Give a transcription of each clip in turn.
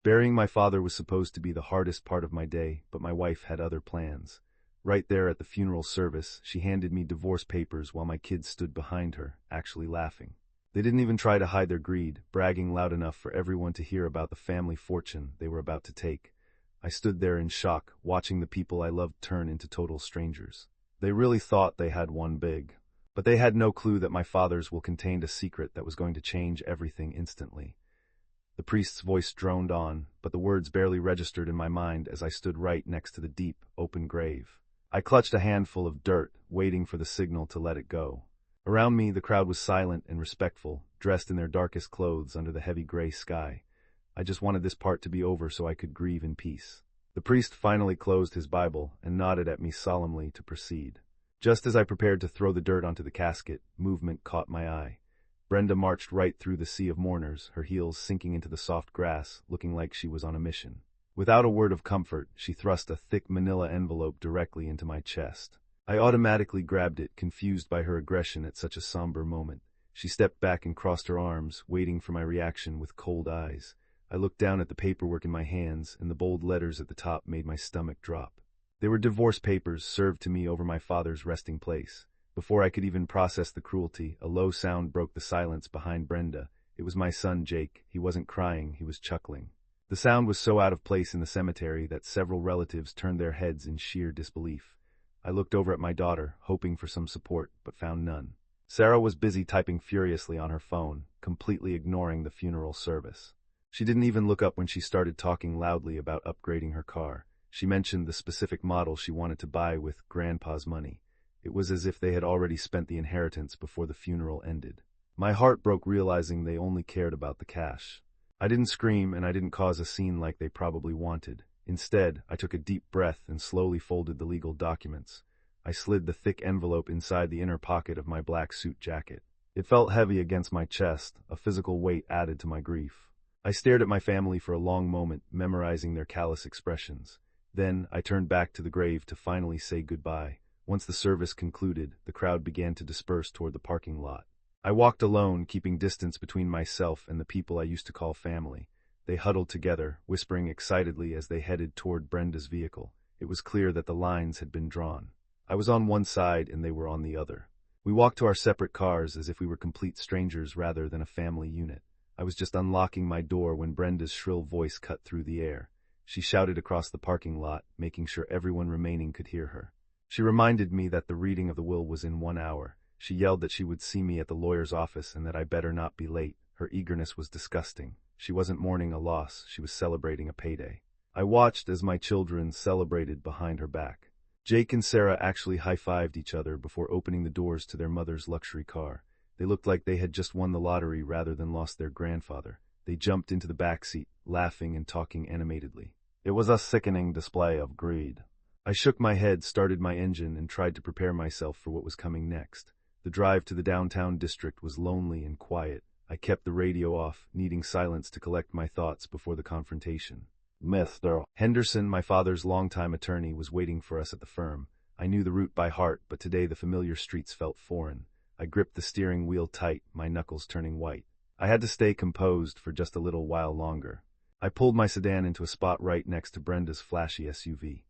Burying my father was supposed to be the hardest part of my day, but my wife had other plans. Right there at the funeral service, she handed me divorce papers while my kids stood behind her, actually laughing. They didn't even try to hide their greed, bragging loud enough for everyone to hear about the family fortune they were about to take. I stood there in shock, watching the people I loved turn into total strangers. They really thought they had won big. But they had no clue that my father's will contained a secret that was going to change everything instantly. The priest's voice droned on, but the words barely registered in my mind as I stood right next to the deep, open grave. I clutched a handful of dirt, waiting for the signal to let it go. Around me, the crowd was silent and respectful, dressed in their darkest clothes under the heavy gray sky. I just wanted this part to be over so I could grieve in peace. The priest finally closed his Bible and nodded at me solemnly to proceed. Just as I prepared to throw the dirt onto the casket, movement caught my eye. Brenda marched right through the sea of mourners, her heels sinking into the soft grass, looking like she was on a mission. Without a word of comfort, she thrust a thick manila envelope directly into my chest. I automatically grabbed it, confused by her aggression at such a somber moment. She stepped back and crossed her arms, waiting for my reaction with cold eyes. I looked down at the paperwork in my hands, and the bold letters at the top made my stomach drop. They were divorce papers served to me over my father's resting place. Before I could even process the cruelty, a low sound broke the silence behind Brenda. It was my son, Jake. He wasn't crying, he was chuckling. The sound was so out of place in the cemetery that several relatives turned their heads in sheer disbelief. I looked over at my daughter, hoping for some support, but found none. Sarah was busy typing furiously on her phone, completely ignoring the funeral service. She didn't even look up when she started talking loudly about upgrading her car. She mentioned the specific model she wanted to buy with Grandpa's money. It was as if they had already spent the inheritance before the funeral ended. My heart broke realizing they only cared about the cash. I didn't scream and I didn't cause a scene like they probably wanted. Instead, I took a deep breath and slowly folded the legal documents. I slid the thick envelope inside the inner pocket of my black suit jacket. It felt heavy against my chest, a physical weight added to my grief. I stared at my family for a long moment, memorizing their callous expressions. Then, I turned back to the grave to finally say goodbye. Once the service concluded, the crowd began to disperse toward the parking lot. I walked alone, keeping distance between myself and the people I used to call family. They huddled together, whispering excitedly as they headed toward Brenda's vehicle. It was clear that the lines had been drawn. I was on one side and they were on the other. We walked to our separate cars as if we were complete strangers rather than a family unit. I was just unlocking my door when Brenda's shrill voice cut through the air. She shouted across the parking lot, making sure everyone remaining could hear her. She reminded me that the reading of the will was in 1 hour. She yelled that she would see me at the lawyer's office and that I better not be late. Her eagerness was disgusting. She wasn't mourning a loss, she was celebrating a payday. I watched as my children celebrated behind her back. Jake and Sarah actually high-fived each other before opening the doors to their mother's luxury car. They looked like they had just won the lottery rather than lost their grandfather. They jumped into the back seat, laughing and talking animatedly. It was a sickening display of greed. I shook my head, started my engine, and tried to prepare myself for what was coming next. The drive to the downtown district was lonely and quiet. I kept the radio off, needing silence to collect my thoughts before the confrontation. Mr. Henderson, my father's longtime attorney, was waiting for us at the firm. I knew the route by heart, but today the familiar streets felt foreign. I gripped the steering wheel tight, my knuckles turning white. I had to stay composed for just a little while longer. I pulled my sedan into a spot right next to Brenda's flashy SUV.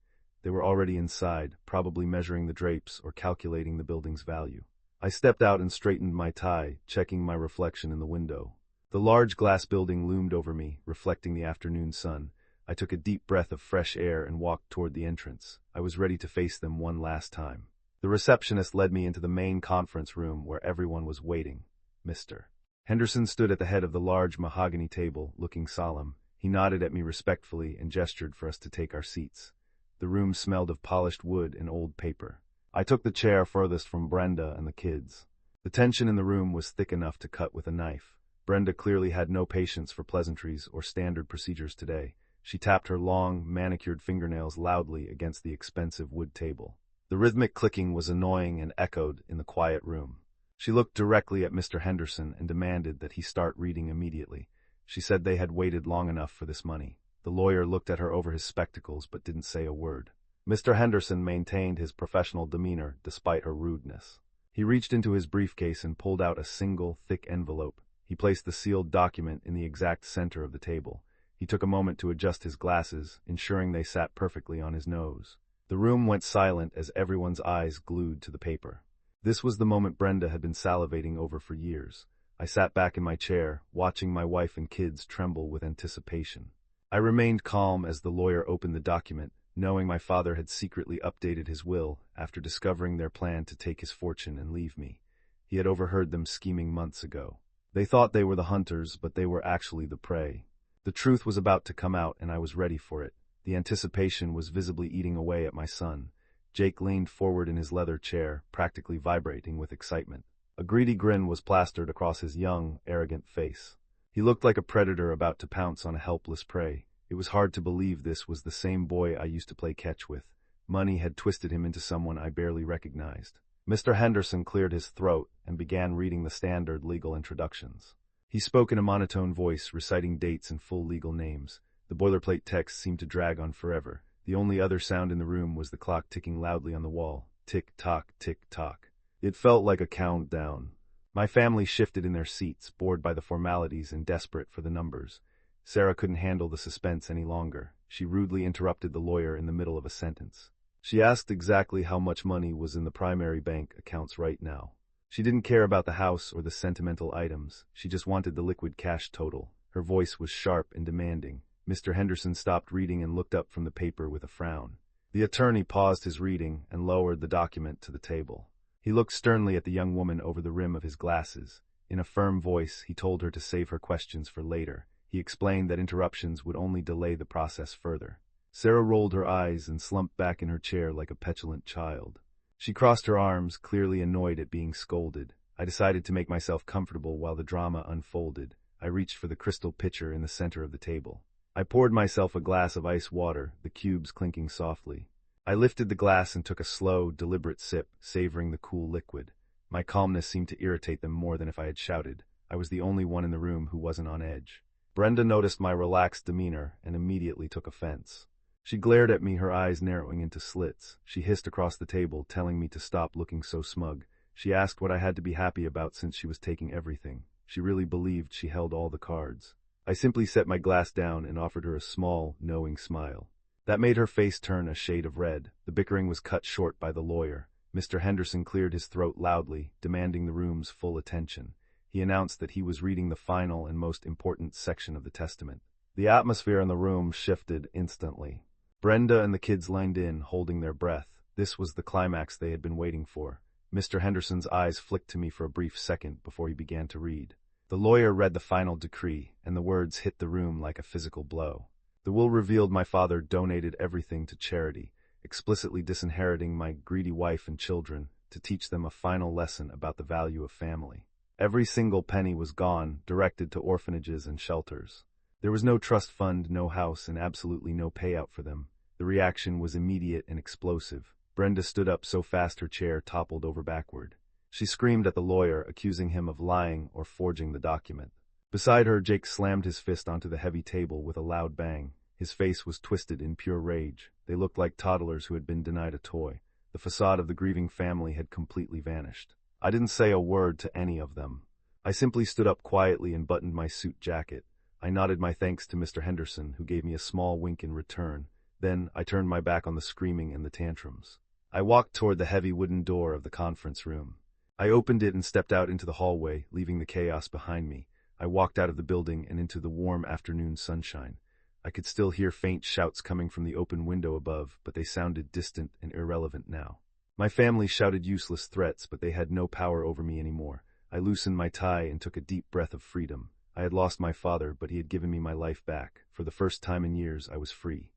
They were already inside, probably measuring the drapes or calculating the building's value. I stepped out and straightened my tie, checking my reflection in the window. The large glass building loomed over me, reflecting the afternoon sun. I took a deep breath of fresh air and walked toward the entrance. I was ready to face them one last time. The receptionist led me into the main conference room where everyone was waiting. Mr. Henderson stood at the head of the large mahogany table, looking solemn. He nodded at me respectfully and gestured for us to take our seats. The room smelled of polished wood and old paper. I took the chair furthest from Brenda and the kids. The tension in the room was thick enough to cut with a knife. Brenda clearly had no patience for pleasantries or standard procedures today. She tapped her long, manicured fingernails loudly against the expensive wood table. The rhythmic clicking was annoying and echoed in the quiet room. She looked directly at Mr. Henderson and demanded that he start reading immediately. She said they had waited long enough for this money. The lawyer looked at her over his spectacles but didn't say a word. Mr. Henderson maintained his professional demeanor despite her rudeness. He reached into his briefcase and pulled out a single, thick envelope. He placed the sealed document in the exact center of the table. He took a moment to adjust his glasses, ensuring they sat perfectly on his nose. The room went silent as everyone's eyes glued to the paper. This was the moment Brenda had been salivating over for years. I sat back in my chair, watching my wife and kids tremble with anticipation. I remained calm as the lawyer opened the document, knowing my father had secretly updated his will after discovering their plan to take his fortune and leave me. He had overheard them scheming months ago. They thought they were the hunters, but they were actually the prey. The truth was about to come out, and I was ready for it. The anticipation was visibly eating away at my son. Jake leaned forward in his leather chair, practically vibrating with excitement. A greedy grin was plastered across his young, arrogant face. He looked like a predator about to pounce on a helpless prey. It was hard to believe this was the same boy I used to play catch with. Money had twisted him into someone I barely recognized. Mr. Henderson cleared his throat and began reading the standard legal introductions. He spoke in a monotone voice, reciting dates and full legal names. The boilerplate text seemed to drag on forever. The only other sound in the room was the clock ticking loudly on the wall. Tick-tock, tick-tock. It felt like a countdown. My family shifted in their seats, bored by the formalities and desperate for the numbers. Sarah couldn't handle the suspense any longer. She rudely interrupted the lawyer in the middle of a sentence. She asked exactly how much money was in the primary bank accounts right now. She didn't care about the house or the sentimental items. She just wanted the liquid cash total. Her voice was sharp and demanding. Mr. Henderson stopped reading and looked up from the paper with a frown. The attorney paused his reading and lowered the document to the table. He looked sternly at the young woman over the rim of his glasses. In a firm voice, he told her to save her questions for later. He explained that interruptions would only delay the process further. Sarah rolled her eyes and slumped back in her chair like a petulant child. She crossed her arms, clearly annoyed at being scolded. I decided to make myself comfortable while the drama unfolded. I reached for the crystal pitcher in the center of the table. I poured myself a glass of ice water, the cubes clinking softly. I lifted the glass and took a slow, deliberate sip, savoring the cool liquid. My calmness seemed to irritate them more than if I had shouted. I was the only one in the room who wasn't on edge. Brenda noticed my relaxed demeanor and immediately took offense. She glared at me, her eyes narrowing into slits. She hissed across the table, telling me to stop looking so smug. She asked what I had to be happy about since she was taking everything. She really believed she held all the cards. I simply set my glass down and offered her a small, knowing smile. That made her face turn a shade of red. The bickering was cut short by the lawyer. Mr. Henderson cleared his throat loudly, demanding the room's full attention. He announced that he was reading the final and most important section of the testament. The atmosphere in the room shifted instantly. Brenda and the kids lined in, holding their breath. This was the climax they had been waiting for. Mr. Henderson's eyes flicked to me for a brief second before he began to read. The lawyer read the final decree, and the words hit the room like a physical blow. The will revealed my father donated everything to charity, explicitly disinheriting my greedy wife and children to teach them a final lesson about the value of family. Every single penny was gone, directed to orphanages and shelters. There was no trust fund, no house, and absolutely no payout for them. The reaction was immediate and explosive. Brenda stood up so fast her chair toppled over backward. She screamed at the lawyer, accusing him of lying or forging the document. Beside her, Jake slammed his fist onto the heavy table with a loud bang. His face was twisted in pure rage. They looked like toddlers who had been denied a toy. The facade of the grieving family had completely vanished. I didn't say a word to any of them. I simply stood up quietly and buttoned my suit jacket. I nodded my thanks to Mr. Henderson, who gave me a small wink in return. Then I turned my back on the screaming and the tantrums. I walked toward the heavy wooden door of the conference room. I opened it and stepped out into the hallway, leaving the chaos behind me. I walked out of the building and into the warm afternoon sunshine. I could still hear faint shouts coming from the open window above, but they sounded distant and irrelevant now. My family shouted useless threats, but they had no power over me anymore. I loosened my tie and took a deep breath of freedom. I had lost my father, but he had given me my life back. For the first time in years, I was free.